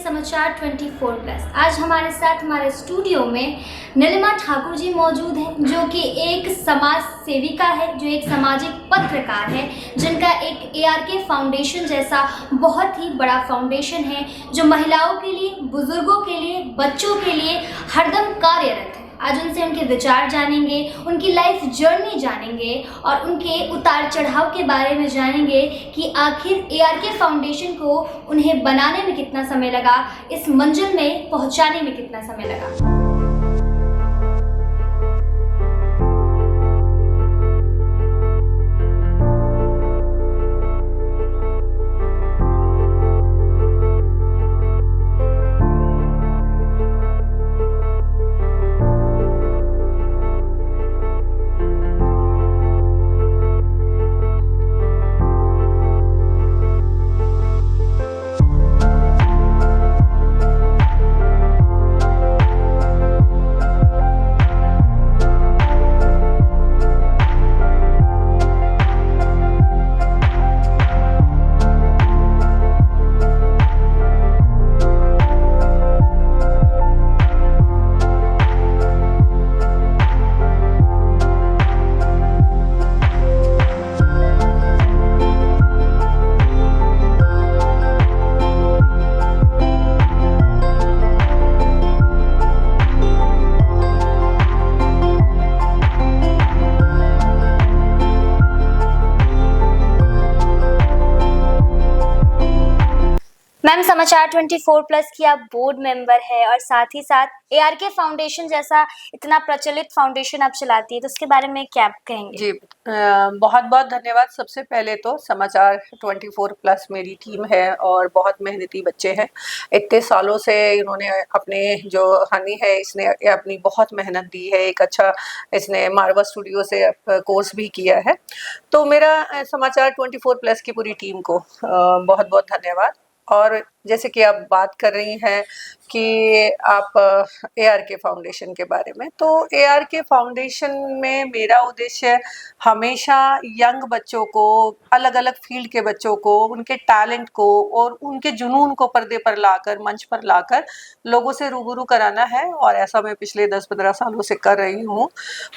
समाचार 24+। आज हमारे साथ हमारे स्टूडियो में नीलिमा ठाकुर जी मौजूद हैं, जो कि एक समाज सेविका है, जो एक सामाजिक पत्रकार है, जिनका एक ARK फाउंडेशन जैसा बहुत ही बड़ा फाउंडेशन है, जो महिलाओं के लिए, बुजुर्गों के लिए, बच्चों के लिए हरदम कार्यरत है। आज उनसे उनके विचार जानेंगे, उनकी लाइफ जर्नी जानेंगे और उनके उतार चढ़ाव के बारे में जानेंगे कि आखिर ARK फाउंडेशन को उन्हें बनाने में कितना समय लगा, इस मंजिल में पहुंचाने में कितना समय लगा। मैम, समाचार 24+ की आप बोर्ड मेंबर है और साथ ही साथ ARK फाउंडेशन जैसा इतना प्रचलित फाउंडेशन आप चलाती है, तो उसके बारे में क्या आप कहेंगे? जी, बहुत बहुत धन्यवाद। सबसे पहले तो समाचार 24+ मेरी टीम है और बहुत मेहनती बच्चे हैं। इतने सालों से इन्होंने अपने जो हनी है, इसने अपनी बहुत मेहनत दी है। एक अच्छा इसने मारवा स्टूडियो से कोर्स भी किया है। तो मेरा समाचार 24+ की पूरी टीम को बहुत बहुत धन्यवाद। और जैसे कि आप बात कर रही हैं कि आप ARK फाउंडेशन के बारे में, तो ARK फाउंडेशन में मेरा उद्देश्य हमेशा यंग बच्चों को, अलग अलग फील्ड के बच्चों को, उनके टैलेंट को और उनके जुनून को पर्दे पर लाकर, मंच पर लाकर लोगों से रूबरू कराना है। और ऐसा मैं पिछले 10-15 सालों से कर रही हूँ।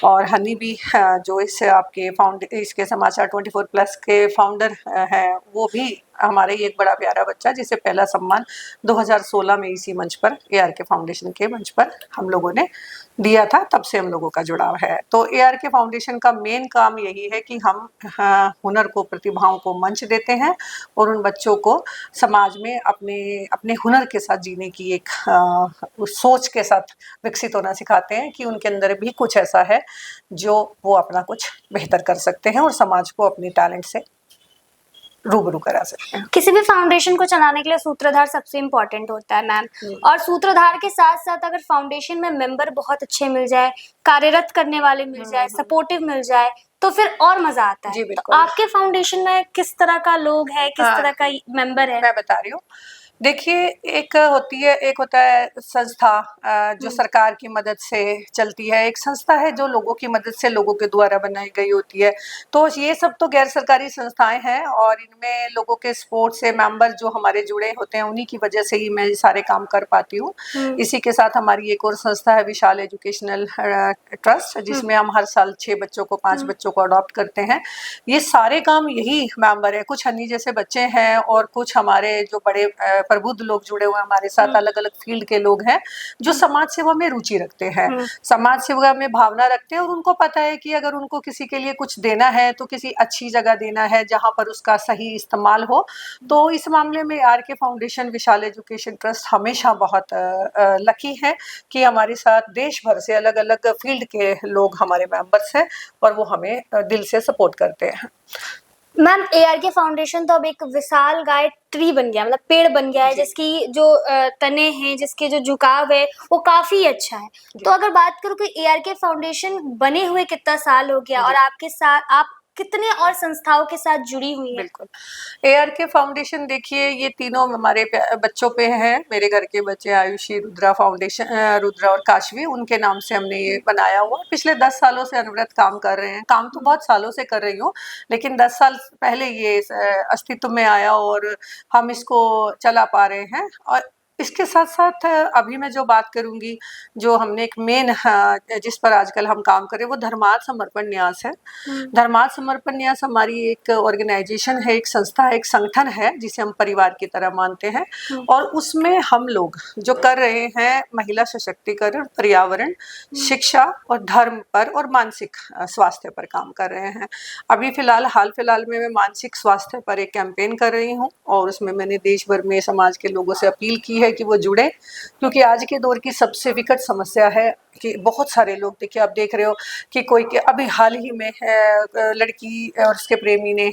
और हनी भी जो इससे आपके इसके समाचार 24+ के फाउंडर हैं, वो भी हमारे ही एक बड़ा प्यारा बच्चा, जिसे पहला सम्मान 2016 में इसी मंच पर, ARK फाउंडेशन के मंच पर हम लोगों ने दिया था। तब से हम लोगों का जुड़ाव है। तो ARK फाउंडेशन का मेन काम यही है कि हम हुनर को, प्रतिभाओं को मंच देते हैं और उन बच्चों को समाज में अपने अपने हुनर के साथ जीने की एक सोच के साथ विकसित होना सिखाते हैं कि उनके अंदर भी कुछ ऐसा है जो वो अपना कुछ बेहतर कर सकते हैं और समाज को अपने टैलेंट से रूबरू करा सकते हैं। किसी भी फाउंडेशन को चलाने के लिए सूत्रधार सबसे इम्पोर्टेंट होता है मैम, और सूत्रधार के साथ साथ अगर फाउंडेशन में मेंबर बहुत अच्छे मिल जाए, कार्यरत करने वाले मिल जाए, सपोर्टिव मिल जाए, तो फिर और मजा आता है। जी, तो आपके फाउंडेशन में किस तरह का लोग है, किस तरह का मेंबर है? मैं बता रही हूँ। देखिए, एक होता है संस्था जो सरकार की मदद से चलती है। एक संस्था है जो लोगों की मदद से, लोगों के द्वारा बनाई गई होती है। तो ये सब तो गैर सरकारी संस्थाएं हैं और इनमें लोगों के सपोर्ट से मेंबर जो हमारे जुड़े होते हैं, उन्हीं की वजह से ही मैं सारे काम कर पाती हूँ। इसी के साथ हमारी एक और संस्था है, विशाल एजुकेशनल ट्रस्ट, जिसमें हम हर साल 6 बच्चों को, 5 बच्चों को अडॉप्ट करते हैं। ये सारे काम यही मेंबर है। कुछ हनी जैसे बच्चे हैं और कुछ हमारे जो बड़े प्रबुद्ध लोग जुड़े हुए हमारे साथ, अलग अलग फील्ड के लोग हैं जो समाज सेवा में रुचि रखते हैं, समाज सेवा में भावना रखते हैं और उनको पता है कि अगर उनको किसी के लिए कुछ देना है तो किसी अच्छी जगह देना है जहां पर उसका सही इस्तेमाल हो। तो इस मामले में ARK फाउंडेशन, विशाल एजुकेशन ट्रस्ट हमेशा बहुत लकी है कि हमारे साथ देश भर से अलग अलग फील्ड के लोग हमारे मेंबर्स हैं और वो हमें दिल से सपोर्ट करते हैं। मैम, ARK फाउंडेशन तो अब एक विशाल गाय ट्री बन गया, मतलब पेड़ बन गया है, जिसकी जो तने हैं, जिसके जो झुकाव है, वो काफी अच्छा है। तो अगर बात करूँ कि ARK फाउंडेशन बने हुए कितना साल हो गया और आपके साथ आप कितने और संस्थाओं के साथ जुड़ी हुई हैं? बिल्कुल, ARK फाउंडेशन देखिए, ये तीनों हमारे बच्चों पे हैं। मेरे घर के बच्चे आयुषी, रुद्रा फाउंडेशन, रुद्रा और काशवी, उनके नाम से हमने ये बनाया हुआ। पिछले 10 सालों से अनवरत काम कर रहे हैं। काम तो बहुत सालों से कर रही हूँ, लेकिन 10 साल पहले ये अस्तित्व में आया और हम इसको चला पा रहे हैं। और इसके साथ साथ अभी मैं जो बात करूंगी, जो हमने एक मेन जिस पर आजकल हम काम करें, वो धर्मार्थ समर्पण न्यास है। धर्मार्थ समर्पण न्यास हमारी एक ऑर्गेनाइजेशन है, एक संस्था है, एक संगठन है, जिसे हम परिवार की तरह मानते हैं। और उसमें हम लोग जो कर रहे हैं, महिला सशक्तिकरण, पर्यावरण, शिक्षा और धर्म पर और मानसिक स्वास्थ्य पर काम कर रहे हैं। अभी हाल फिलहाल में मैं मानसिक स्वास्थ्य पर एक कैंपेन कर रही हूँ, और उसमें मैंने देश भर में समाज के लोगों से अपील की है कि वो जुड़े, क्योंकि आज के दौर की सबसे विकट समस्या है कि बहुत सारे लोग, देखिए आप देख रहे हो कि कोई के अभी हाल ही में लड़की और उसके प्रेमी ने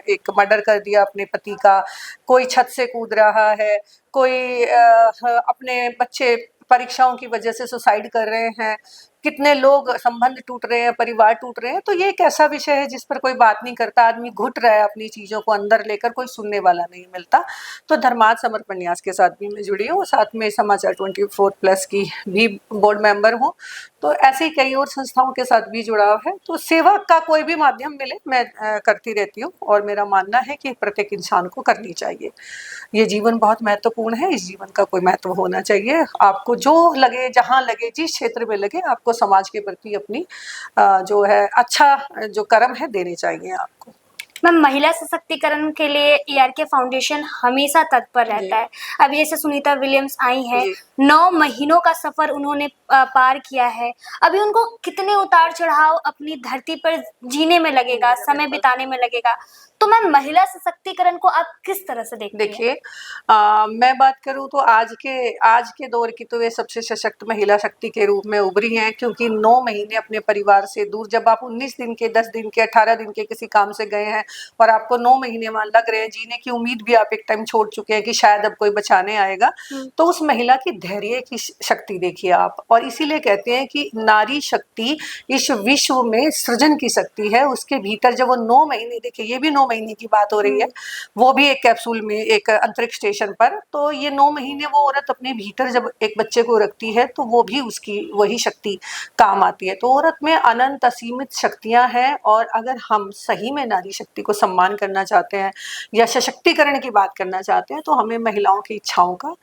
एक मर्डर कर दिया अपने पति का, कोई छत से कूद रहा है, कोई अपने बच्चे परीक्षाओं की वजह से सुसाइड कर रहे हैं, कितने लोग संबंध टूट रहे हैं, परिवार टूट रहे हैं। तो ये एक ऐसा विषय है जिस पर कोई बात नहीं करता, आदमी घुट रहा है अपनी चीजों को अंदर लेकर, कोई सुनने वाला नहीं मिलता। तो धर्मार्थ समर्पण न्यास के साथ भी मैं जुड़ी हूँ, साथ में समाचार 24+ की भी बोर्ड मेंबर हूँ। तो ऐसे ही कई और संस्थाओं के साथ भी जुड़ाव है। तो सेवा का कोई भी माध्यम मिले मैं करती रहती हूँ, और मेरा मानना है कि प्रत्येक इंसान को करनी चाहिए। ये जीवन बहुत महत्वपूर्ण है, इस जीवन का कोई महत्व होना चाहिए। आपको जो लगे, जहाँ लगे, जिस क्षेत्र में लगे, आपको समाज के प्रति अपनी जो है अच्छा जो कर्म है देने चाहिए आपको। मैम, महिला सशक्तिकरण के लिए ARK फाउंडेशन हमेशा तत्पर रहता है। अभी जैसे सुनीता विलियम्स आई हैं, 9 महीनों का सफर उन्होंने पार किया है। अभी उनको कितने उतार चढ़ाव अपनी धरती पर जीने में लगेगा, समय बिताने में लगेगा। तो मैम, महिला सशक्तिकरण को आप किस तरह से देखती हैं? देखिए, मैं बात करूं तो आज के दौर की तो वे सबसे सशक्त महिला शक्ति के रूप में उभरी हैं, क्योंकि 9 महीने अपने परिवार से दूर, जब आप 19 दिन के, 10 दिन के, 18 दिन के किसी काम से गए हैं और आपको 9 महीने वहां लग रहे हैं, जीने की उम्मीद भी आप एक टाइम छोड़ चुके हैं कि शायद अब कोई बचाने आएगा, तो उस महिला की धैर्य की शक्ति देखिए आप। और इसीलिए कहते हैं कि नारी शक्ति इस विश्व में सृजन की शक्ति है। उसके भीतर जब वो 9 महीने, देखिए ये भी 9 महीने की बात हो रही है, वो भी एक कैप्सूल में, एक अंतरिक्ष स्टेशन पर। तो ये 9 महीने वो औरत अपने भीतर जब एक बच्चे को रखती है, तो वो भी उसकी वही शक्ति काम आती है। तो औरत में अनंत असीमित शक्तियां हैं, और अगर हम सही में नारी शक्ति को सम्मान करना चाहते हैं या सशक्तिकरण की बात करना चाहते हैं, तो हमें महिलाओं की इच्छाओं का,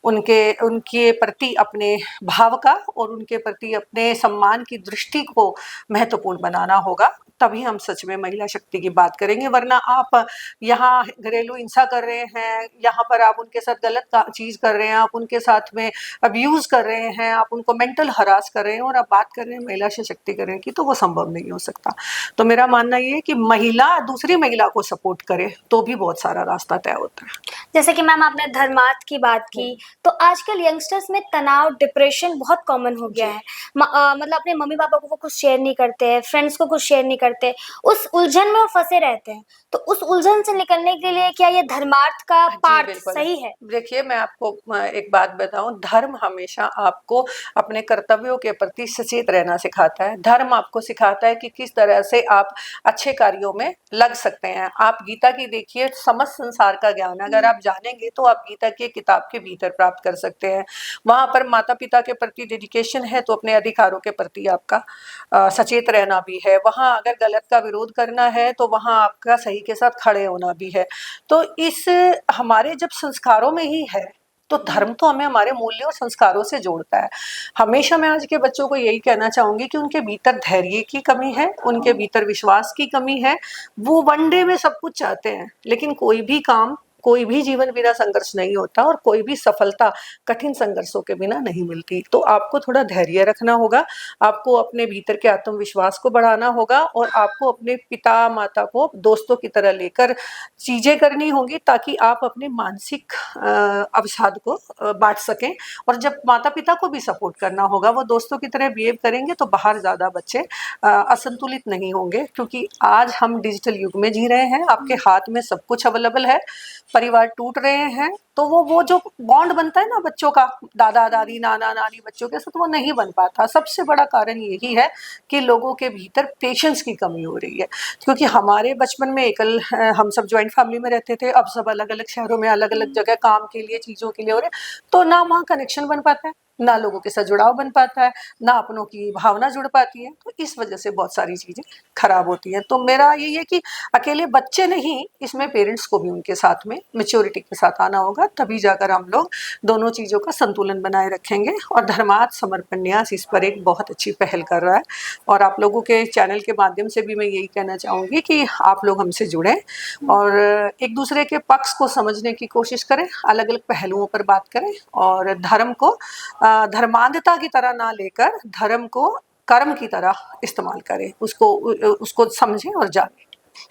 उनके प्रति अपने भाव का और उनके प्रति अपने सम्मान की दृष्टि को महत्वपूर्ण बनाना होगा। तभी हम सच में महिला शक्ति की बात करेंगे। वरना आप यहाँ घरेलू हिंसा कर रहे हैं, यहाँ पर आप उनके साथ गलत चीज कर रहे हैं, आप उनके साथ में अब्यूज कर रहे हैं, आप उनको मेंटल हरास कर रहे हैं, और आप बात कर रहे हैं महिला सशक्तिकरण की, तो वो संभव नहीं हो सकता। तो मेरा मानना ये है कि महिला दूसरी महिला को सपोर्ट करे तो भी बहुत सारा रास्ता तय होता है। जैसे कि मैम आपने धर्मार्थ की बात की, तो आजकल यंगस्टर्स में तनाव, डिप्रेशन बहुत कॉमन हो गया है। मतलब अपने मम्मी पापा को वो कुछ शेयर नहीं करते हैं, फ्रेंड्स को कुछ शेयर नहीं करते, उस उलझन में वो फंसे रहते हैं। तो उस उलझन से निकलने के लिए क्या ये धर्मार्थ का पार्ट सही है? देखिए, मैं आपको एक बात बताऊं, धर्म हमेशा आपको अपने कर्तव्यों के प्रति सचेत रहना सिखाता है। धर्म आपको सिखाता है कि किस तरह से आप अच्छे कार्यों में लग सकते हैं। आप गीता की देखिए, समस्त संसार का ज्ञान अगर आप जानेंगे तो आप गीता की किताब के भीतर प्राप्त कर सकते हैं। वहां पर माता पिता के प्रति डेडिकेशन है, तो अपने अधिकारों के प्रति आपका सचेत रहना भी है। वहां अगर गलत का विरोध करना है, तो वहां आपका सही के साथ खड़े होना भी है। तो इस हमारे जब संस्कारों में ही है, तो धर्म तो हमें हमारे मूल्यों और संस्कारों से जोड़ता है। हमेशा मैं आज के बच्चों को यही कहना चाहूंगी कि उनके भीतर धैर्य की कमी है, उनके भीतर विश्वास की कमी है। वो वन डे में सब कुछ चाहते हैं, लेकिन कोई भी काम, कोई भी जीवन बिना संघर्ष नहीं होता, और कोई भी सफलता कठिन संघर्षों के बिना नहीं मिलती। तो आपको थोड़ा धैर्य रखना होगा, आपको अपने भीतर के आत्मविश्वास को बढ़ाना होगा, और आपको अपने पिता माता को दोस्तों की तरह लेकर चीजें करनी होंगी, ताकि आप अपने मानसिक अवसाद को बांट सकें। और जब माता पिता को भी सपोर्ट करना होगा, वो दोस्तों की तरह बिहेव करेंगे, तो बाहर ज्यादा बच्चे असंतुलित नहीं होंगे। क्योंकि आज हम डिजिटल युग में जी रहे हैं, आपके हाथ में सब कुछ अवेलेबल है, परिवार टूट रहे हैं, तो वो जो बॉन्ड बनता है ना बच्चों का, दादा दादी, नाना नानी बच्चों के साथ, वो नहीं बन पाता। सबसे बड़ा कारण यही है कि लोगों के भीतर पेशेंस की कमी हो रही है। क्योंकि हमारे बचपन में एकल, हम सब ज्वाइंट फैमिली में रहते थे, अब सब अलग अलग शहरों में, अलग अलग जगह काम के लिए, चीजों के लिए हो रहे, तो ना वहाँ कनेक्शन बन पाता है, ना लोगों के साथ जुड़ाव बन पाता है, ना अपनों की भावना जुड़ पाती है। तो इस वजह से बहुत सारी चीज़ें खराब होती हैं। तो मेरा यही है कि अकेले बच्चे नहीं, इसमें पेरेंट्स को भी उनके साथ में मैच्योरिटी के साथ आना होगा, तभी जाकर हम लोग दोनों चीज़ों का संतुलन बनाए रखेंगे। और धर्मार्थ समर्पण न्यास इस पर एक बहुत अच्छी पहल कर रहा है, और आप लोगों के चैनल के माध्यम से भी मैं यही कहना चाहूँगी कि आप लोग हमसे जुड़ें और एक दूसरे के पक्ष को समझने की कोशिश करें, अलग अलग पहलुओं पर बात करें, और धर्म को धर्मांधता की तरह ना लेकर धर्म को कर्म की तरह इस्तेमाल करें, उसको समझें और जानें।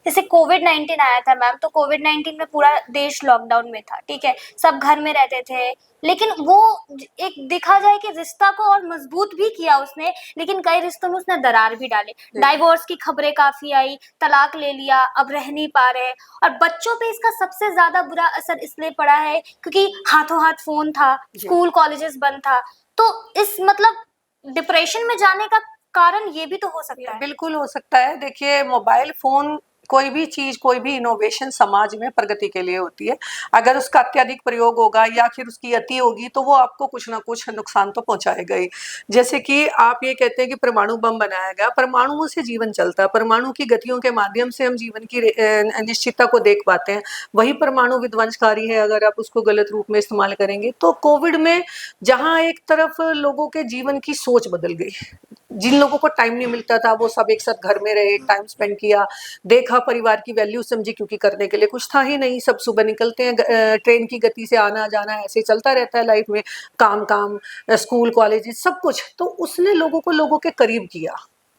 जैसे कोविड-19 आया था मैम, तो कोविड-19 में पूरा देश लॉकडाउन में था, ठीक है? सब घर में रहते थे, लेकिन वो एक देखा जाए कि रिश्ता को और मजबूत भी किया उसने, लेकिन कई रिश्तों में उसने दरार भी डाली। डाइवोर्स की खबरें काफ़ी आई, तलाक ले लिया, अब रह नहीं पा रहे, और बच्चों पे इसका सबसे ज़्यादा बुरा असर इसलिए पड़ा है क्योंकि हाथों-हाथ फ़ोन था, स्कूल कॉलेजेस बंद था। तो इस मतलब डिप्रेशन में जाने का कारण ये भी तो हो सकता है। बिल्कुल हो सकता है। देखिए, मोबाइल फ़ोन, कोई भी चीज़, कोई भी इनोवेशन समाज में प्रगति के लिए होती है। अगर उसका अत्यधिक प्रयोग होगा या फिर उसकी अति होगी, तो वो आपको कुछ ना कुछ नुकसान तो पहुँचाएगा ही। जैसे कि आप ये कहते हैं कि परमाणु बम बनाया गया, परमाणुओं से जीवन चलता है, परमाणु की गतियों के माध्यम से हम जीवन की निश्चितता को देख पाते हैं। वही परमाणु विध्वंसकारी है अगर आप उसको गलत रूप में इस्तेमाल करेंगे। तो कोविड में जहाँ एक तरफ लोगों के जीवन की सोच बदल गई, जिन लोगों को टाइम नहीं मिलता था वो सब एक साथ घर में रहे, टाइम स्पेंड किया, देखा, परिवार की वैल्यू समझी, क्योंकि करने के लिए कुछ था ही नहीं। सब सुबह निकलते हैं, ट्रेन की गति से आना जाना ऐसे चलता रहता है लाइफ में, काम काम, स्कूल कॉलेज सब कुछ। तो उसने लोगों को लोगों के करीब किया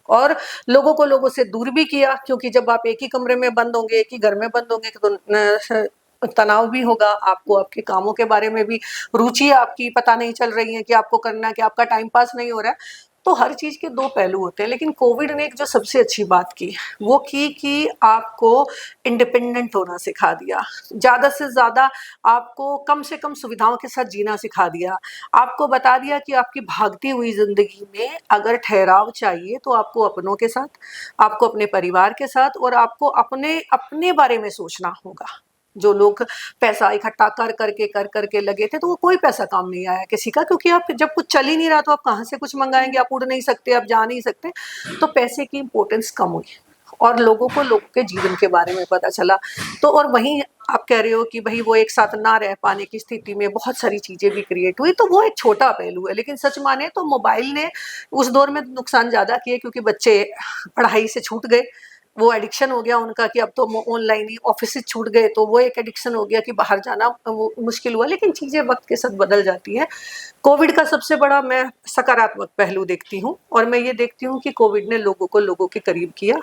और लोगों को लोगों से दूर भी किया, क्योंकि जब आप एक ही कमरे में बंद होंगे, एक ही घर में बंद होंगे, तो तनाव भी होगा आपको, आपके कामों के बारे में भी रुचि आपकी पता नहीं चल रही है कि आपको करना है, कि आपका टाइम पास नहीं हो रहा है। तो हर चीज़ के दो पहलू होते हैं, लेकिन कोविड ने एक जो सबसे अच्छी बात की वो की कि आपको इंडिपेंडेंट होना सिखा दिया, ज़्यादा से ज़्यादा आपको कम से कम सुविधाओं के साथ जीना सिखा दिया। आपको बता दिया कि आपकी भागती हुई ज़िंदगी में अगर ठहराव चाहिए तो आपको अपनों के साथ, आपको अपने परिवार के साथ, और आपको अपने अपने बारे में सोचना होगा। जो लोग पैसा इकट्ठा कर करके लगे थे, तो वो कोई पैसा काम नहीं आया किसी का, क्योंकि आप जब कुछ चल ही नहीं रहा तो आप कहाँ से कुछ मंगाएंगे, आप उड़ नहीं सकते, आप जा नहीं सकते। तो पैसे की इम्पोर्टेंस कम हुई और लोगों को लोगों के जीवन के बारे में पता चला। तो और वहीं आप कह रहे हो कि भाई वो एक साथ ना रह पाने की स्थिति में बहुत सारी चीज़ें भी क्रिएट हुई, तो वो एक छोटा पहलू है। लेकिन सच माने तो मोबाइल ने उस दौर में नुकसान ज़्यादा किए, क्योंकि बच्चे पढ़ाई से छूट गए, वो एडिक्शन हो गया उनका कि अब तो ऑनलाइन ही, ऑफिस से छूट गए तो वो एक एडिक्शन हो गया कि बाहर जाना वो मुश्किल हुआ। लेकिन चीज़ें वक्त के साथ बदल जाती हैं। कोविड का सबसे बड़ा मैं सकारात्मक पहलू देखती हूँ, और मैं ये देखती हूँ कि कोविड ने लोगों को लोगों के करीब किया,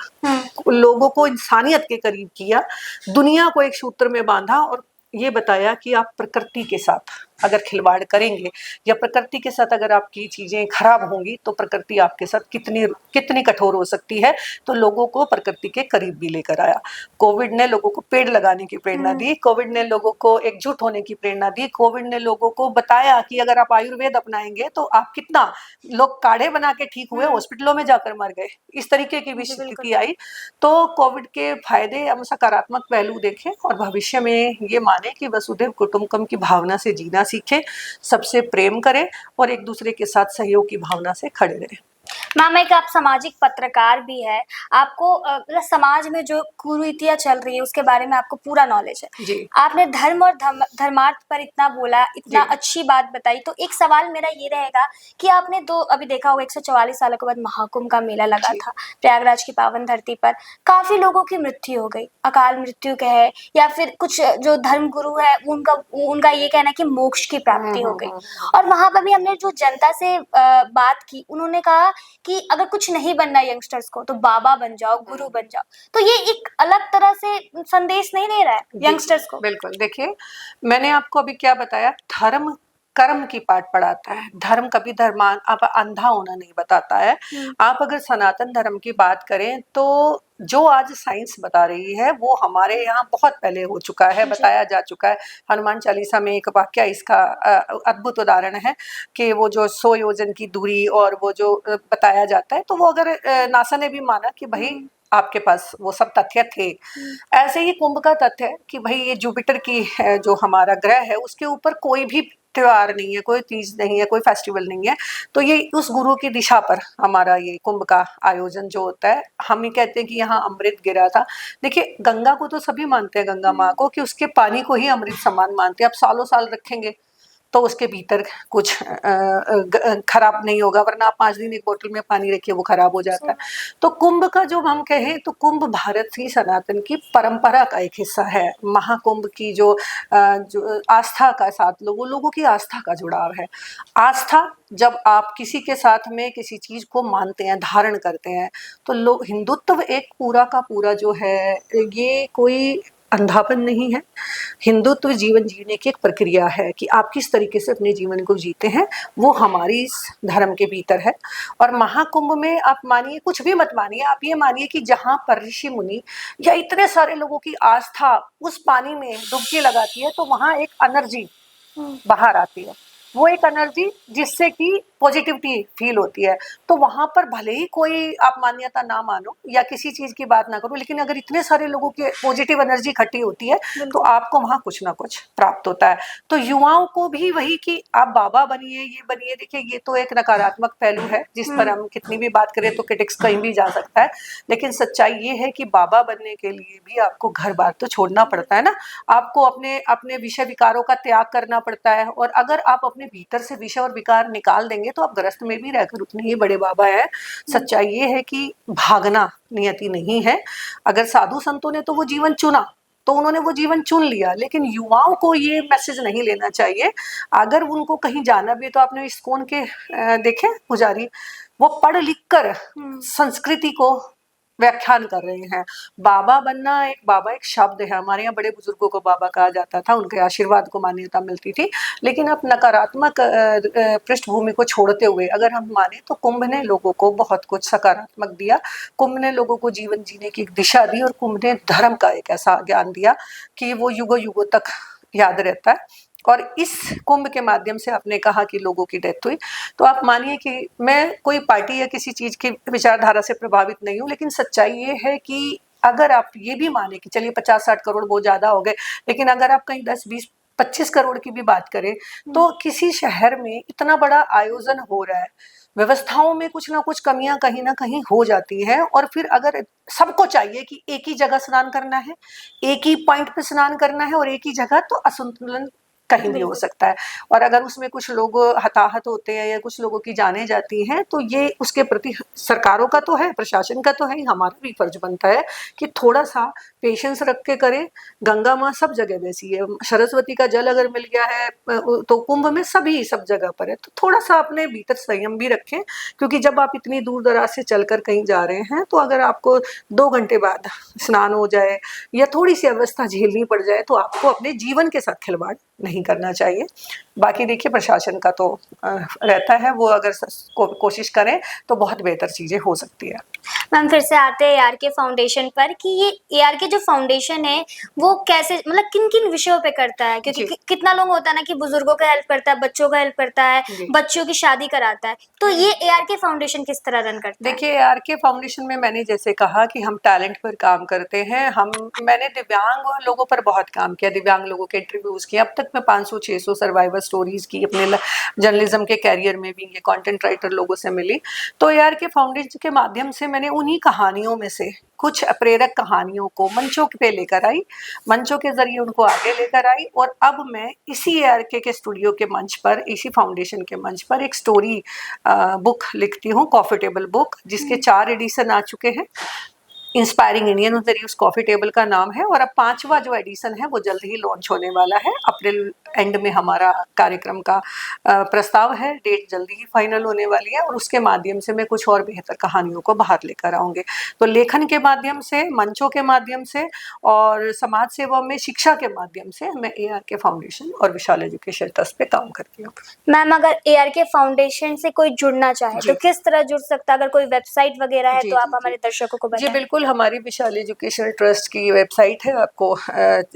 लोगों को इंसानियत के करीब किया, दुनिया को एक सूत्र में बांधा और ये बताया कि आप प्रकृति के साथ अगर खिलवाड़ करेंगे या प्रकृति के साथ अगर आपकी चीज़ें खराब होंगी, तो प्रकृति आपके साथ कितनी कितनी कठोर हो सकती है। तो लोगों को प्रकृति के करीब भी लेकर आया। कोविड ने लोगों को पेड़ लगाने की प्रेरणा दी, कोविड ने लोगों को एकजुट होने की प्रेरणा दी, कोविड ने लोगों को बताया कि अगर आप आयुर्वेद अपनाएंगे तो आप कितना, लोग काढ़े बना के ठीक हुए, हॉस्पिटलों में जाकर मर गए, इस तरीके की भी स्थिति आई। तो कोविड के फायदे हम सकारात्मक पहलू देखें और भविष्य में ये माने कि वसुधैव कुटुंबकम की भावना से जीना सीखें, सबसे प्रेम करें और एक दूसरे के साथ सहयोग की भावना से खड़े रहें। मैम, एक आप सामाजिक पत्रकार भी है, आपको मतलब समाज में जो कुरीतियाँ चल रही है उसके बारे में आपको पूरा नॉलेज है जी। आपने धर्म और धर्मार्थ पर इतना बोला, इतना अच्छी बात बताई। तो एक सवाल मेरा ये रहेगा कि आपने अभी देखा होगा 144 सालों के बाद महाकुंभ का मेला लगा था प्रयागराज की पावन धरती पर, काफी लोगों की मृत्यु हो गई, अकाल मृत्यु कहे या फिर कुछ जो धर्म गुरु है उनका ये कहना है कि मोक्ष की प्राप्ति हो गई। और वहां पर भी हमने जो जनता से बात की, उन्होंने कहा कि अगर कुछ नहीं बनना यंगस्टर्स को तो बाबा बन जाओ, गुरु बन जाओ। तो ये एक अलग तरह से संदेश नहीं दे रहा है यंगस्टर्स को? बिल्कुल। देखिए, मैंने आपको अभी क्या बताया, धर्म कर्म की पाठ पढ़ाता है, धर्म कभी धर्मान आप अंधा होना नहीं बताता है। आप अगर सनातन धर्म की बात करें तो जो आज साइंस बता रही है वो हमारे यहाँ बहुत पहले हो चुका है, बताया जा चुका है। हनुमान चालीसा में एक वाक्य इसका अद्भुत उदाहरण है कि वो जो 100 योजन की दूरी और वो जो बताया जाता है, तो वो अगर नासा ने भी माना कि भाई आपके पास वो सब तथ्य थे। ऐसे ही कुंभ का तथ्य है कि भाई ये जुपिटर की जो हमारा ग्रह है उसके ऊपर कोई भी त्योहार नहीं है, कोई तीज नहीं है, कोई फेस्टिवल नहीं है। तो ये उस गुरु की दिशा पर हमारा ये कुंभ का आयोजन जो होता है, हम ही कहते हैं कि यहाँ अमृत गिरा था। देखिए गंगा को तो सभी मानते हैं, गंगा माँ को, कि उसके पानी को ही अमृत समान मानते हैं। आप सालों साल रखेंगे तो उसके भीतर कुछ खराब नहीं होगा, वरना आप 5 दिन एक बोतल में पानी रखिए वो खराब हो जाता है। तो कुंभ का जो हम कहें तो कुंभ भारत की सनातन की परंपरा का एक हिस्सा है। महाकुंभ की जो आस्था का साथ लोगों की आस्था का जुड़ाव है। आस्था जब आप किसी के साथ में किसी चीज को मानते हैं, धारण करते हैं, तो लोग हिंदुत्व एक पूरा का पूरा जो है ये कोई अंधापन नहीं है। हिंदुत्व जीवन जीने की एक प्रक्रिया है कि आप किस तरीके से अपने जीवन को जीते हैं, वो हमारी इस धर्म के भीतर है। और महाकुंभ में आप मानिए, कुछ भी मत मानिए, आप ये मानिए कि जहाँ पर ऋषि मुनि या इतने सारे लोगों की आस्था उस पानी में डुबकी लगाती है, तो वहाँ एक एनर्जी बाहर आती है। वो एक एनर्जी जिससे कि पॉजिटिविटी फील होती है। तो वहां पर भले ही कोई आप मान्यता ना मानो या किसी चीज की बात ना करो, लेकिन अगर इतने सारे लोगों की पॉजिटिव एनर्जी इकट्ठी होती है तो आपको वहां कुछ ना कुछ प्राप्त होता है। तो युवाओं को भी वही कि आप बाबा बनिए, ये बनिए। देखिए ये तो एक नकारात्मक पहलू है जिस पर हम कितनी भी बात करें तो क्रिटिक्स कहीं भी जा सकता है, लेकिन सच्चाई ये है कि बाबा बनने के लिए भी आपको घर बार तो छोड़ना पड़ता है ना। आपको अपने अपने विषय विकारों का त्याग करना पड़ता है, और अगर आप अपने भीतर से विषय और विकार निकाल देंगे तो आप ग्रस्त में भी रहकर उतने ही बड़े बाबा है। सच्चाई ये है कि भागना नियति नहीं है। अगर साधु संतों ने तो वो जीवन चुना तो उन्होंने वो जीवन चुन लिया, लेकिन युवाओं को ये मैसेज नहीं लेना चाहिए। अगर उनको कहीं जाना भी तो आपने इस्कॉन के देखे पुजारी, वो पढ़ लिख कर संस्कृति को व्याख्यान कर रहे हैं। बाबा बनना, एक बाबा एक शब्द है, हमारे यहाँ बड़े बुजुर्गों को बाबा कहा जाता था, उनके आशीर्वाद को मान्यता मिलती थी। लेकिन अब नकारात्मक पृष्ठभूमि को छोड़ते हुए अगर हम माने तो कुंभ ने लोगों को बहुत कुछ सकारात्मक दिया। कुंभ ने लोगों को जीवन जीने की एक दिशा दी, और कुंभ ने धर्म का एक ऐसा ज्ञान दिया कि वो युगों युगों तक याद रहता है। और इस कुंभ के माध्यम से आपने कहा कि लोगों की डेथ हुई, तो आप मानिए कि मैं कोई पार्टी या किसी चीज की विचारधारा से प्रभावित नहीं हूँ, लेकिन सच्चाई ये है कि अगर आप ये भी माने कि चलिए 50-60 करोड़ बहुत ज्यादा हो गए, लेकिन अगर आप कहीं 10-20-25 करोड़ की भी बात करें तो किसी शहर में इतना बड़ा आयोजन हो रहा है, व्यवस्थाओं में कुछ ना कुछ कमियां कहीं ना कहीं हो जाती है। और फिर अगर सबको चाहिए कि एक ही जगह स्नान करना है, एक ही पॉइंट पे स्नान करना है और एक ही जगह, तो असंतुलन कहीं भी हो सकता है। और अगर उसमें कुछ लोग हताहत होते हैं या कुछ लोगों की जाने जाती हैं, तो ये उसके प्रति सरकारों का तो है, प्रशासन का तो है, हमारा भी फर्ज बनता है कि थोड़ा सा पेशेंस रख के करें। गंगा माँ सब जगह वैसी है, सरस्वती का जल अगर मिल गया है तो कुंभ में सभी सब जगह पर है। तो थोड़ा सा अपने भीतर संयम भी रखें, क्योंकि जब आप इतनी दूर दराज से चलकर कहीं जा रहे हैं, तो अगर आपको 2 घंटे बाद स्नान हो जाए या थोड़ी सी अवस्था झेलनी पड़ जाए, तो आपको अपने जीवन के साथ खिलवाड़ नहीं करना चाहिए। बाकी देखिए प्रशासन का तो रहता है, वो अगर कोशिश करें तो बहुत बेहतर चीजें हो सकती है। मैम फिर से आते हैं ARK फाउंडेशन पर कि ये ARK जो फाउंडेशन है वो कैसे, मतलब किन किन विषयों पे करता है, क्योंकि कितना लोग होता है ना कि बुजुर्गों का हेल्प करता है, बच्चों का हेल्प करता है, बच्चों की शादी कराता है, तो ये ARK फाउंडेशन किस तरह रन करता है? देखिए ARK फाउंडेशन में मैंने जैसे कहा कि हम टैलेंट पर काम करते हैं। मैंने दिव्यांग लोगों पर बहुत काम किया, दिव्यांग लोगों के इंटरव्यूज किए। अब तक मैं 500-600 सर्वाइवर स्टोरीज की अपने जर्नलिज्म के कैरियर में भी, ये कंटेंट राइटर लोगों से मिली। तो ARK फाउंडेशन के माध्यम से मैंने उन्हीं कहानियों में से कुछ प्रेरक कहानियों को मंचों पे लेकर आई, मंचों के जरिए उनको आगे लेकर आई। और अब मैं इसी ARK के स्टूडियो के मंच पर, इसी फाउंडेशन के मंच पर एक स्टोरी बुक लिखती हूँ, कॉफी टेबल बुक, जिसके 4 एडिशन आ चुके हैं। इंस्पायरिंग इंडियन उस कॉफी टेबल का नाम है, और अब 5वां जो एडिशन है वो जल्द ही लॉन्च होने वाला है। अप्रैल एंड में हमारा कार्यक्रम का प्रस्ताव है, डेट जल्दी ही फाइनल होने वाली है, और उसके माध्यम से मैं कुछ और बेहतर कहानियों को बाहर लेकर आऊंगे। तो लेखन के माध्यम से, मंचों के माध्यम से और समाज सेवा में शिक्षा के माध्यम से मैं ARK फाउंडेशन और विशाल एजुकेशन ट्रस्ट पे काम करती हूँ। मैम अगर ARK फाउंडेशन से कोई जुड़ना चाहे तो किस तरह जुड़ सकता है? अगर कोई वेबसाइट वगैरह है तो आप हमारे दर्शकों को बताएं। जी बिल्कुल, हमारी विशाल एजुकेशनल ट्रस्ट की वेबसाइट है, आपको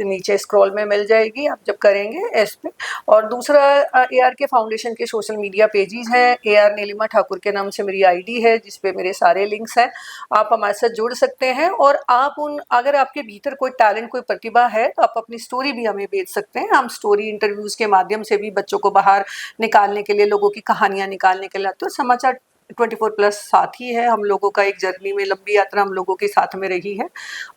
नीचे स्क्रॉल में मिल जाएगी आप जब करेंगे इस पे। और दूसरा ARK फाउंडेशन के सोशल मीडिया पेजेस हैं। AR नीलिमा ठाकुर के नाम से मेरी ID है जिस पे मेरे सारे लिंक्स हैं, आप हमारे साथ जुड़ सकते हैं। और आप अगर आपके भीतर कोई टैलेंट, कोई प्रतिभा है तो आप अपनी स्टोरी भी हमें भेज सकते हैं। हम स्टोरी इंटरव्यूज़ के माध्यम से भी बच्चों को बाहर निकालने के लिए, लोगों की कहानियाँ निकालने के लिए आते हैं। समाचार 24+ साथ ही है हम लोगों का, एक जर्नी में लंबी यात्रा हम लोगों के साथ में रही है।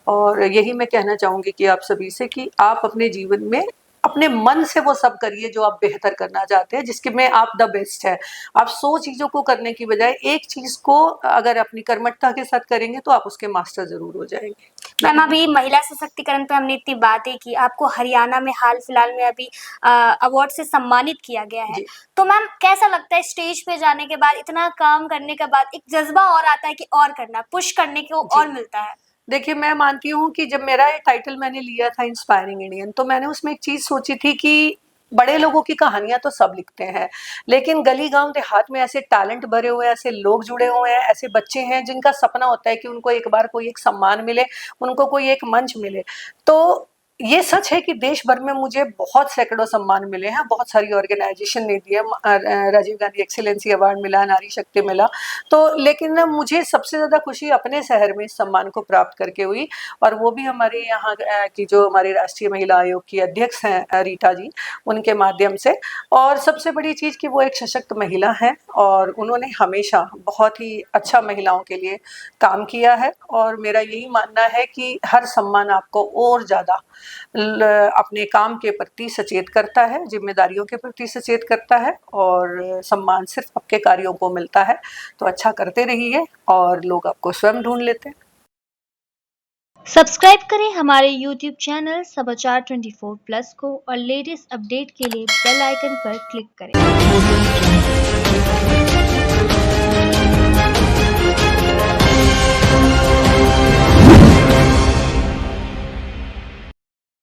और यही मैं कहना चाहूँगी कि आप सभी से कि आप अपने जीवन में अपने मन से वो सब करिए जो आप बेहतर करना चाहते हैं, जिसके में आप द बेस्ट है। आप 100 चीज़ों को करने की बजाय एक चीज़ को अगर अपनी कर्मठता के साथ करेंगे तो आप उसके मास्टर ज़रूर हो जाएंगे। मैम, अभी महिला सशक्तिकरण पे हमने इतनी बातें की, आपको हरियाणा में हाल फिलहाल में अभी अवार्ड से सम्मानित किया गया है, तो मैम कैसा लगता है स्टेज पे जाने के बाद, इतना काम करने के बाद एक जज्बा और आता है कि और करना, पुश करने को और मिलता है? देखिए, मैं मानती हूँ कि जब मेरा ये टाइटल मैंने लिया था इंस्पायरिंग इंडियन, तो मैंने उसमें एक चीज़ सोची थी कि बड़े लोगों की कहानियां तो सब लिखते हैं, लेकिन गली गांव देहात में ऐसे टैलेंट भरे हुए, ऐसे लोग जुड़े हुए हैं, ऐसे बच्चे हैं जिनका सपना होता है कि उनको एक बार कोई एक सम्मान मिले, उनको कोई एक मंच मिले। तो ये सच है कि देश भर में मुझे बहुत सैकड़ों सम्मान मिले हैं, बहुत सारी ऑर्गेनाइजेशन ने दिए, राजीव गांधी एक्सीलेंसी अवार्ड मिला, नारी शक्ति मिला। तो लेकिन मुझे सबसे ज़्यादा खुशी अपने शहर में इस सम्मान को प्राप्त करके हुई, और वो भी हमारे यहाँ की जो हमारे राष्ट्रीय महिला आयोग की अध्यक्ष हैं रीटा जी, उनके माध्यम से। और सबसे बड़ी चीज़ कि वो एक सशक्त महिला हैं और उन्होंने हमेशा बहुत ही अच्छा महिलाओं के लिए काम किया है। और मेरा यही मानना है कि हर सम्मान आपको और ज़्यादा अपने काम के प्रति सचेत करता है, जिम्मेदारियों के प्रति सचेत करता है, और सम्मान सिर्फ आपके कार्यों को मिलता है। तो अच्छा करते रहिए और लोग आपको स्वयं ढूंढ लेते हैं। सब्सक्राइब करें हमारे YouTube चैनल समाचार 24+ को और लेटेस्ट अपडेट के लिए बेल आइकन पर क्लिक करें।